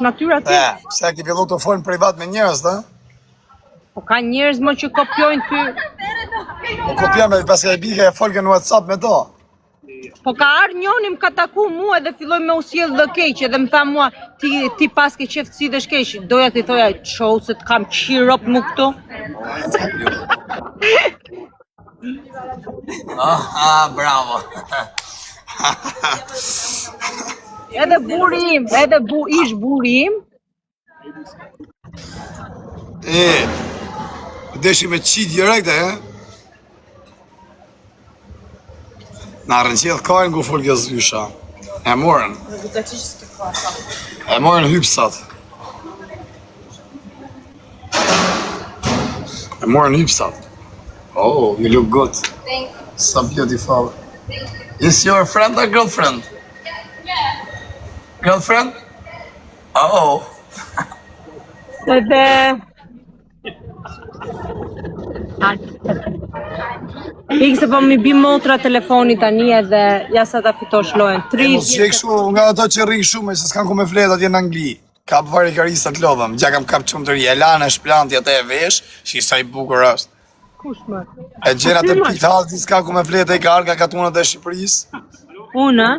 është natyra ti. Pse ke fillu të folën privat me njerëz, da? Po ka njerëz më që kopjojnë ty. Po kopjojnë, pas e bike e folën në WhatsApp me to. Po ka ardhur njëri më ka taku mua dhe filloi me u sjell dhe keq edhe më tha mua ti pas ke qef të sidhesh keq. Doja ti thoja show se të kam qirop mu këtu. Bravo. Edhe buri im, ish buri im. Deshi me qi direkt, Na rënqedh kajnë ku folë kjo zysha. E morën. E morën hypsat. Oh, you look good. Thanks. So beautiful. Is your friend or girlfriend? Yeah. Girlfriend? Oh. Edhe... Ik se po mi bi motra telefoni tani edhe ja sa ta fitosh lojën. Mos që kështu nga ato që rrinë shumë se s'kan ku me flet atje në Angli. Kap vari karisa të lodhëm. Gja kam kap qumë të ri. Elana e shplanti atë e vesh, që i sa i bukur është. Kush më? E gjenat e pitalti s'ka ku me flet e i karga katunat e Shqipërisë. Unë?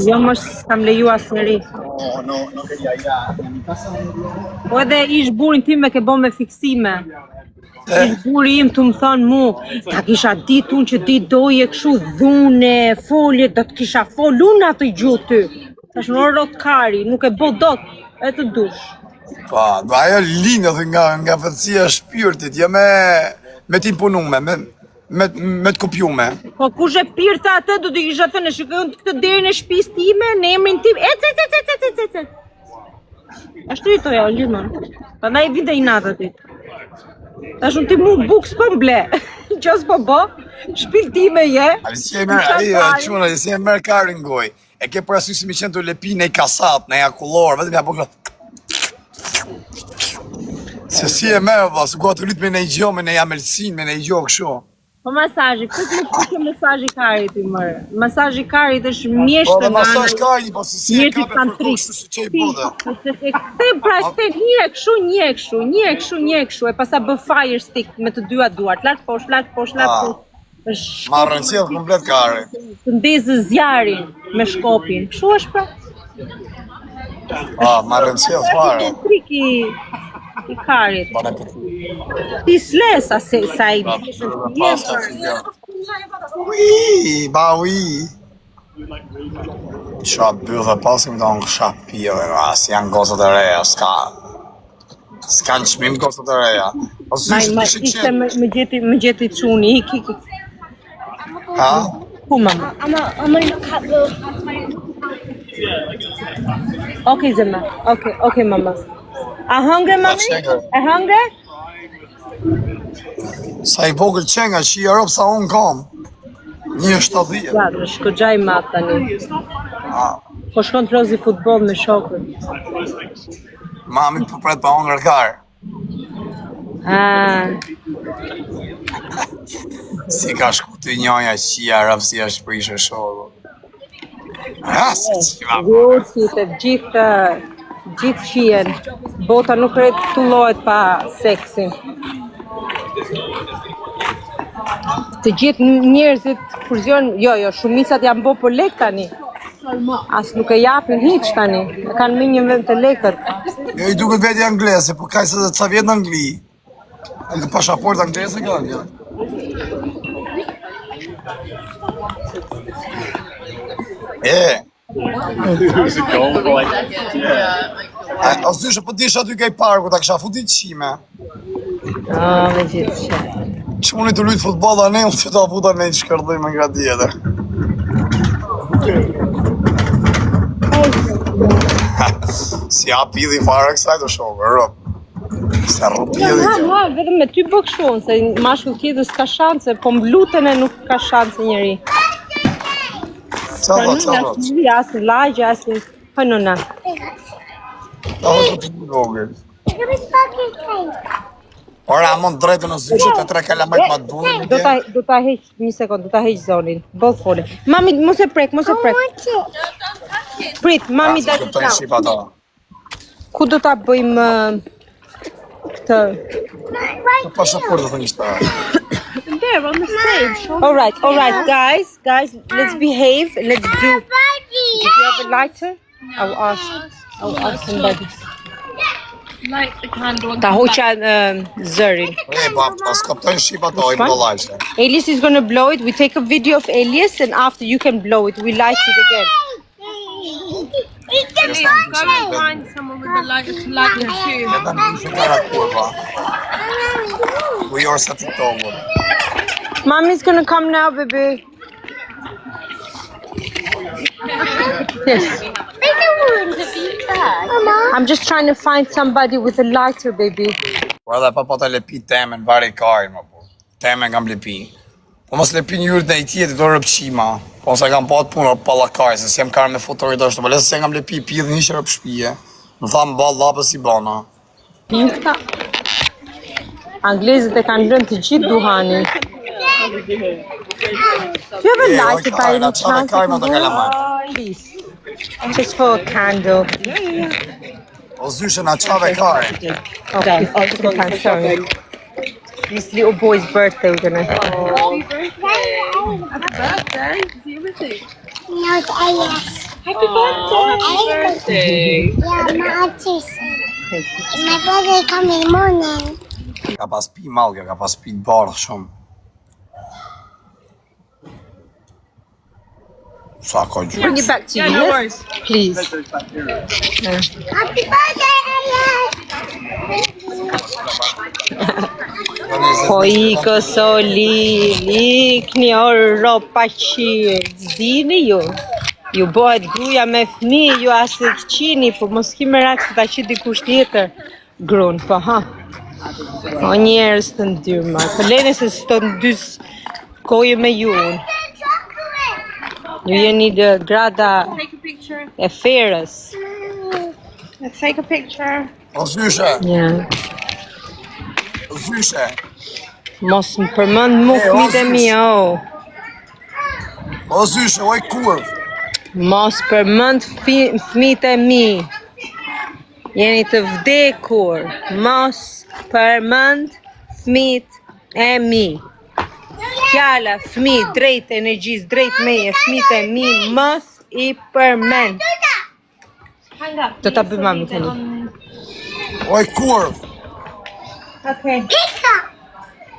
Jo më s'kam leju asë njëri. Po edhe ish burin ti me ke bo me fiksime. Ish buri im të më thonë mu, ta kisha ditë unë që ditë doje këshu dhune, folje, do të kisha fol unë atë i gjutë ty. Tash në rot kari, nuk e bo dot, e të dush. Pa, ajo linjë dhe nga vëtësia shpirtit, jo me ti punume, me të kopjume. Po kush e pirta atë, do të kisha thënë, shikoj unë këtë derin e shtëpis time, në emrin tim, ec. Ashtu i toja, o limon. Prandaj vinte i natë aty. Tash unë ti mu buk s'po mble, qos po bo, shpil time je. Si e merë karin goj, e ke për asysi mi qenë të lepi në i kasap, në i akullor, vetëm ja pokla. Se si e merë, su ka të rritë me në i gjo, me në i amelsin, me në i gjo kësho. Po masazhi, këtë nuk përke masazhi karit i mërë. Masazhi karit është mjeshtë Po dhe masazh karit, po si e ka me fërku kështu si që i bodhe. Këtë pra shte një e këshu, e pasa bë fire stick me të dyja duart, lartë posh. Ma rënqedh komplet kari. Të ndezë zjarin me shkopin, këshu është pra? Ma rënqedh fare. Triki i karit. Ti slesa se sa i Ui. Qa bëllë pasim të në kësha pire, si janë gozët e reja, s'kan qmim gozët e reja. Më gjeti quni, iki. Ha? Ku mama? Okay, Zema. Okay, mama. A hungry, mami? A hungry? Sa i vogël qenga që i arop sa unë kam. 1.70. Ja, në shkogjaj mat tani. Po shkon të rozi futbol me shokën. Mami po pret pa hongër karë. Si ka shku të njoja që i arop si është prishë shokë. Si që va. Gusit e gjithë qien. Bota nuk rretullohet pa seksin. Të gjithë njerëzit kurzion, jo, shumicat janë bo për lek tani. As nuk e japin hiq tani, e kanë me një vend të lekët. Jo i duket veti anglese, po kaj se dhe ca vjetë në Angli. Në pashaport anglese kanë, jo. O s'dyshe, po t'isha aty kaj parku, ta kësha futi qime. Me gjithë që. Që muni të lujtë futbola ne, unë që ta futa me një shkërdojme nga tjetër. Si a pidhi fare kësaj të shokë, rëp. Se rëp pidhi kjo. Vetëm me ty bëk shumë, se mashkull tjetër s'ka shanse, po mblutën e nuk ka shanse njëri. Qava. Asë lagje, asë... Hënuna. Ta hëtë të të vogël. Ora, amon drejtë në zyshe të 3 kalamajt ma dunë. Do ta heq, një sekund, do ta heq zonin. Bëllë fole. Mami, mos e prek. Prit, mami dalë të shqipa ta. Ku do ta bëjmë këtë? Të pasaportë të njështë. There on the stage. All right, guys, let's behave. Let's do. Do you have a lighter? I'll ask somebody. Light the candle. Ta hoqa zërin. Pas kaptojnë Shqipa to, i bëllajshë. Elias is gonna blow it. We take a video of Elias, and after you can blow it. We light it again. Go and find someone with a lighter to light it too. Edhe në një gara kurva. Ku jorë sa të tomë. Mommy's gonna come now, baby. Yes. I'm just trying to find somebody with a lighter, baby. Por edhe pa ta lepi temen, vari karin, më po. Temen kam lepi. Po mos lepi njërët në i tjetë do rëpqima. Po se kam pat punë pallakaj, se s'jem karë me fotori do shtë. Po lesë se kam lepi pidhë një shërë pëshpije. Më thamë ballë lapës i bana. Këta Anglezët e kanë lënë të gjithë duhani. Do you have a lighter by any chance? Please. Just for a candle. O zyshë na qave karin. Okay, sorry. This little boy's birthday we're gonna. Happy birthday. No, it's Elias. Happy birthday. Yeah, my aunties. My birthday come in the morning. Ka pas pi malga, ka pas pi bardh shumë. Sa ka gjurë. Bring it back to you, no yes? worries. Please. Happy birthday, Elias. Po iko soli, likni orro paqir. Dini ju? Ju bëhet gruja me fëmi, ju asë këqini, po mos ki me rakë se ta që dikush tjetër. Grun, po ha. O njerës të ndyrma. Po lene se së të ndys koje me ju. Ju jeni dhe grada Take a picture. e ferës. Let's take a picture. O zyshë, Ja. o zyshë. Mos më përmënd mu fëmit e mi, o. O zyshë, oj kurv. Mos përmënd fëmit e mi. Jeni të vdekur. Mos përmënd fëmit e mi. Fjala, fëmi, drejt energjis, drejt meje, fëmit e mi, mos i përmend. Hang up. Do ta bëj mami tani. Oj kurv. Okay. Pizza.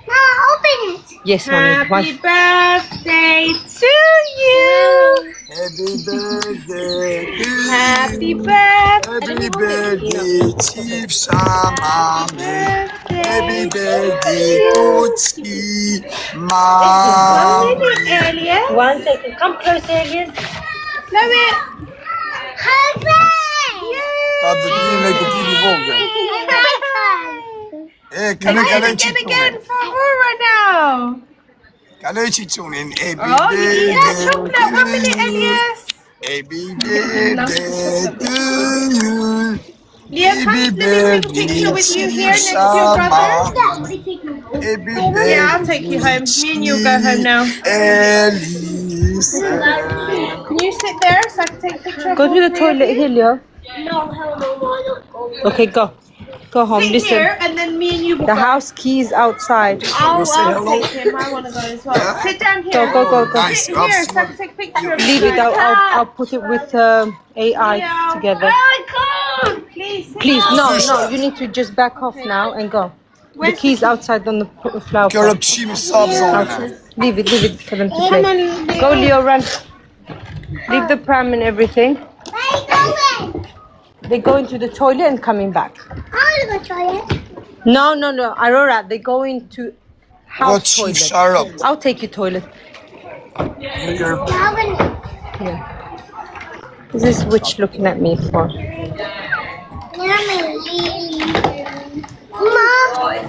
Mama, open it. Yes, mommy. Happy birthday to you. Happy birthday to you. Happy birthday. Happy birthday, Chief Shamami. Happy birthday to Chief Mami. Elias. 1 second. Come close, Elias. Love it. Happy. Ta të një me këti një vogë. Kaloj Again qiktunin. for Aurora now. Kaloj qiktunin. Happy Oh, you can eat that birthday chocolate. 1 minute, to you. Elias. Happy birthday to you. Liam, can Happy let me take a picture with you here next to your brother? Happy Yeah, I'll take you home. Me and you'll go home now. Elisa. Can you sit there so I can take a picture? Go to the toilet, Helio. Okay, go. Go home. Sit Listen. here and then me and you will The go. house key is outside. I'll say hello? take him. I want to go as well. Sit down here. Go. Nice. Sit here so I can take a picture of Leave you it. guys. I'll put it with AI together. Please, sit Please, down. no. You need to just back off now and go. The key's outside on the flower Kjo pot. rëpqim sabzone. Leave it for them to play. Go, Leo, run. Leave the pram and everything. Where are you going? They go into the toilet and coming back. I want to go toilet. No. Aurora, they go into O house qim toilet. sharop. I'll take you toilet. This is witch looking at me for.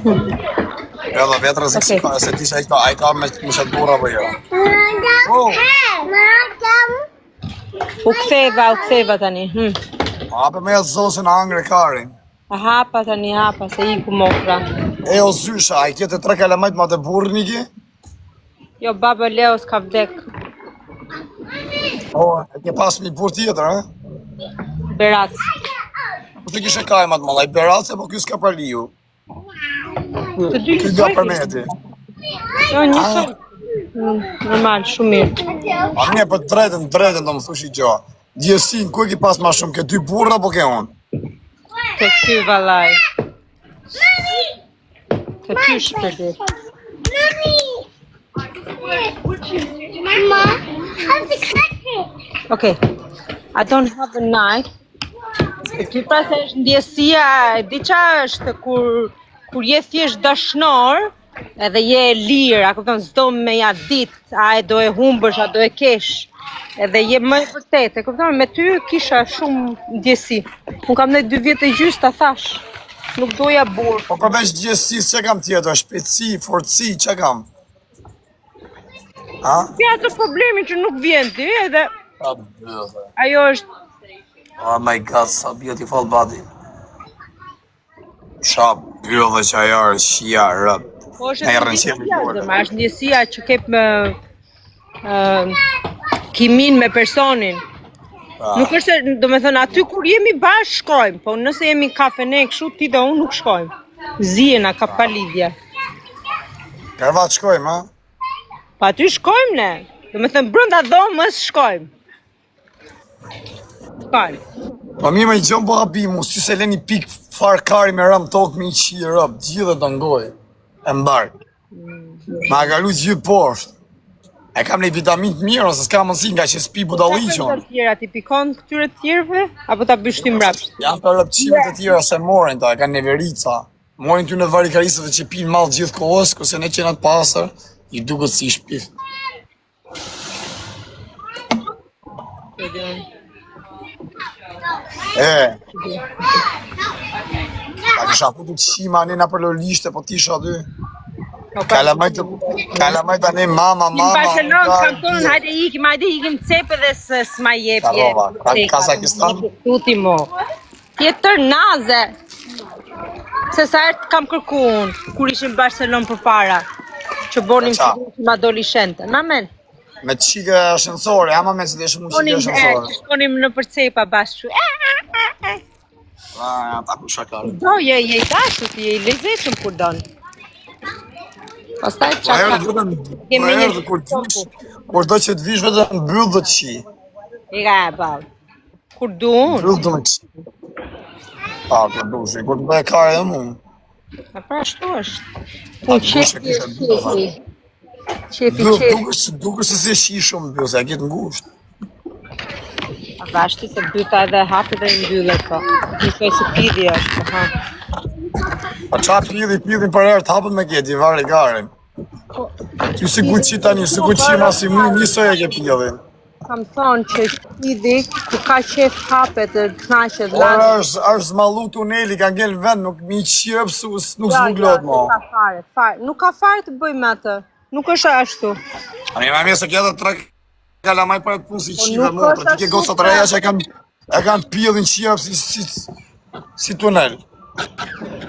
Edhe vetë rëzik Okay. se ti se a i ka me shatë bura për jo. U ktheva tani. Ape me e zosën angre karin. Hapa tani, se iku mokra. E o zysha, a i kjetë 3 kalamajt ma të burë një ki? Jo, baba Leo s'ka vdek. O, e ke pas mi burë tjetër, e? Berat. Po të kishe kajmat malla, i Beratës apo ky s'ka për liu? Të dy Ky do për meti. Jo, një sol. Normal, shumë mirë. A mirë, për drejtën do më thush i gjo. Djesin, ku e ki pas ma shumë, ke 2 burra apo ke unë? Të ty valaj. Të ty shpërdi. Mama, how's the cracker? Okay, I don't have a knife. Ty pra se është ndjesia, e di qa është kur je thjesht dashnor, edhe je lirë, a kupton, s'do me ja dit, a e do e humbësh, a do e kesh. Edhe je më e vërtet, e kupton, me ty kisha shumë ndjesi. Unë kam dhe 2 vjetë e gjys, ta thash. Nuk doja burë. Po përveç gjësis, që kam tjetër, shpejtësi, fortësi, që kam? Ha? Ja të problemi që nuk vjen ti, edhe A bëllë. ajo është Oh my god, so beautiful body. Qa bëllë që ajo është shia, rëp. Po është E ndjesia, rënqemi bërë. zëma, është ndjesia që kep me kimin me personin. Nuk është, do me thënë, aty kur jemi bashkë shkojmë, po nëse jemi kafene kështu, ti dhe unë nuk shkojmë. Zijena ka pa lidhje. Karvat shkojmë, ha? Pa aty shkojmë ne, do me thënë, brënda dhomës shkojmë. Shkojmë. Po mi me i gjonë po habi mu, si se leni pik farkari me ram tokë me i qi rëp, gjithë të ngoj, e mbarë. Ma galu gjithë poshtë. E kam lej vitamin të mirë, ose s'ka mësi nga që s'pi budaliqon. Të tjera, ti pikon këtyre të tjerëve, apo ta bësh ti mbrapsht? Janë të rëpqimet e tjera se morin ta, e kanë neverica. Morin ty në varikarisët dhe që pinë malë gjithë kohës, kose ne qenat pasër, i duket si shpif. Ta kisha putu qima nena për lolishte, po tisha aty. Kalamaj të ne mama. Në Barcelonë kam thonë, hajde ikim cepë dhe s'ma jepje. Kazakistan? Tuti mo. Tjetër naze. Se sa herë kam kërku unë, kur ishim në Barcelonë për para. Që bonim që ma doli shente. Na men. Me qike shënësore, ama me që dhe shumë qike shënësore. Që shkonim në përcepa bashkë. Ta ku shakarë. Do, je i dashur, je i lezetshëm kur donë. Pastaj Po erdhë kur do që të vish vetëm mbyll dhe të qi. I ka e bal. Kur du unë. Mbyll dhe me qi. Pa, kur du shi, kur të bëhe kare dhe mu. A pra ashtu është. Unë qefi. Duke se si shi shumë mbyll, se a kitë ngusht. A vashti se byta edhe hapi dhe i mbyllet po. Njësoj se pidi është, ha. Pa qa pidhin për herë të hapën me kjeti, varë i garin. Ty si ku qi tani, si ku qi ma si mu, njësoj e ke pidhin. Kam thonë që pidi, ku ka qef hapet të knaqet Ora është zmallu tuneli, ka ngell vend, nuk mi qirë pësus, nuk zbuglot mo. Nuk ka fare, nuk ka fare të bëjmë atë. Nuk është ashtu. Ani ma mje se kjetë të trek kalamaj për e të punë si qive mo, për ti ke gocat të reja që e kanë pidhin qirë si tunel.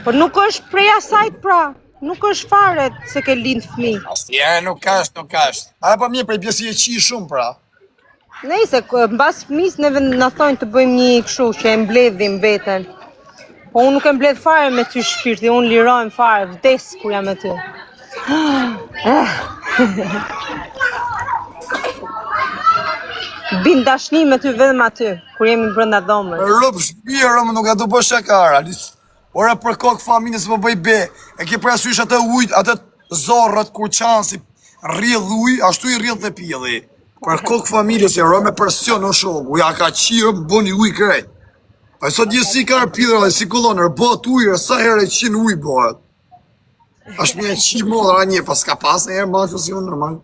Po nuk është prej asajt pra, nuk është fare se ke lind fëmi. Astje, nuk ashtë. A pa mirë prej pjesi e qi shumë pra. Nejse, mbas fëmis neve në thojnë të bëjmë një këshu që e mbledhim veten. Po unë nuk e mbledh fare me ty shpirti, unë lirojmë fare, vdes kur jam me ty. Bin dashni me ty vetëm aty, kur jemi brenda dhomës. Rëp shpirë, nuk e du bë shakara. Ora për kokë familjes më bëj be, e ke prasysh atë ujt, atë zorrët kur qanë si rrjedh uj, ashtu i rrjedh dhe pjedhi. Për kokë familjes e rë me presion në shoku, ja ka qirë më bëni uj krejt. Pa sot gjësi ka rëpidra dhe si kolonër, bët ujrë, sa herë e qinë uj bëhet. Ashtë me e qi modra një, pas ka pas e herë ma që si unë normal.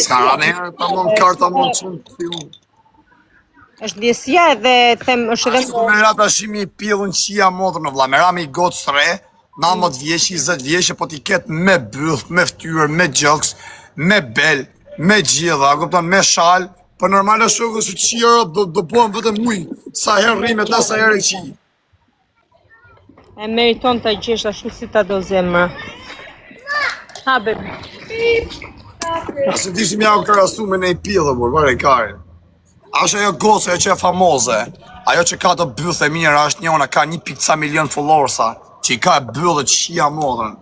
Ska ra në herë, ta mon karta mon qënë të fi unë. Është ndjesia edhe them është edhe Ashtu me rata shimi i pillën qia modrë në vla, me rami i gotë sre, 19 vjeqë, 20 vjeqë, po t'i ketë me bëth, me ftyrë, me gjoks, me bel, me gjitha, kupton, me shal, për normal e shokë su qira do pohen vetëm ujë, sa herë rime ta, sa herë e qi. e meriton ta gjesh ashtu si ta do zemra. Ha bebi. Asë ti si mja u kërastu me ne i pillë, bërë e karin. Ashe jo gocë e që e famoze. Ajo që ka të byth e mirë është njona ka 1.ca milion followersa, që i ka e byllë të qia modrën.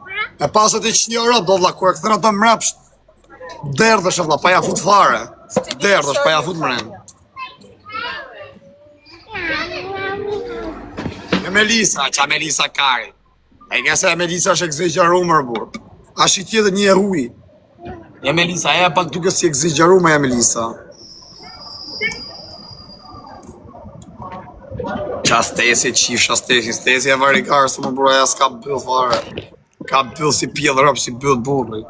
E pasët e qia rëtë do vla, kur e këthëna të mrapsht, derdhësh e vla, pa ja fut fare. Derdhësh, pa ja fut mren. E Melisa, qa Melisa Kari. E nga se Melisa është egzegjaru më rëbur. Ashtë i tjetë një e huj. E Melisa, e pak duke si egzegjaru me e Melisa. Qa stesi, qifsha stesi e varikarë, së më burë e s'ka bëllë fare. Ka bëllë si pjellë rëpë, si bëllë burri.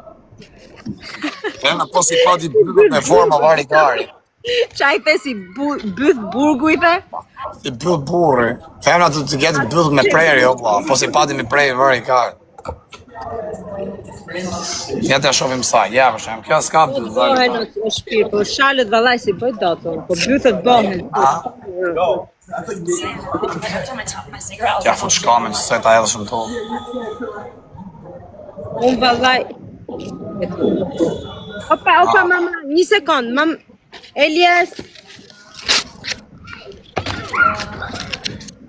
E në po si pati bëllë me forma varikari. Qaj the si bëth burgu i the? Si bëllë burri. Femna të ketë bëllë me prejri, o vla, po si pati me prejri varikari. Ja të shofim sa, ja vëshem, kjo s'ka bëllë Bëhen o shpirë, po shalët valaj si bëjt dato, po bëthët bëhen. Kja fut shkamen që se ta edhe shumë to. Unë valaj... Opa, mama, një sekund, mam... Elias...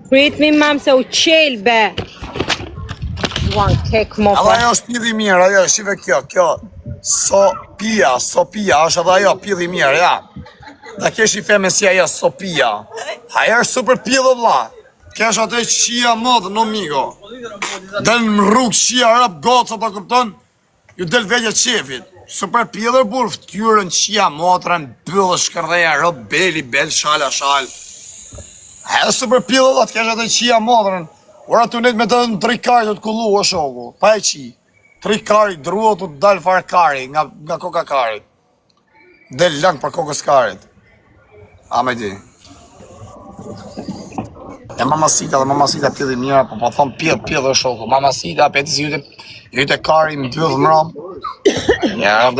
Prit mi mam se u qelë be. Juan kek mo Edhe ajo është pidhi mirë, ajo, shive kjo, Sopia, është edhe ajo pidhi mirë, ja. Da kesh i feme si ajo, Sopia. Ajo është super pidhë vla. Kesh atë qia modë, no migo. Del më rrugë qia rëp goca, të këpton, ju del vegja qefit. Super pidhër burë, ftyrën qia motrën, bëllë shkërdeja, rëp beli, bel, shala, shal. Ajo super pidhë vla, të kesh atë qia modrën. Ora të net me të në 3 kari të të kullu, o shoku, pa e qi. 3 kari, drua të dalë farë kari, nga koka kari. Del lang për kokës karit. A me di. E mamasita pjellë mira, po thonë pjellë o shoku. Mamasita, petës jute kari, më 12 mram. Ja,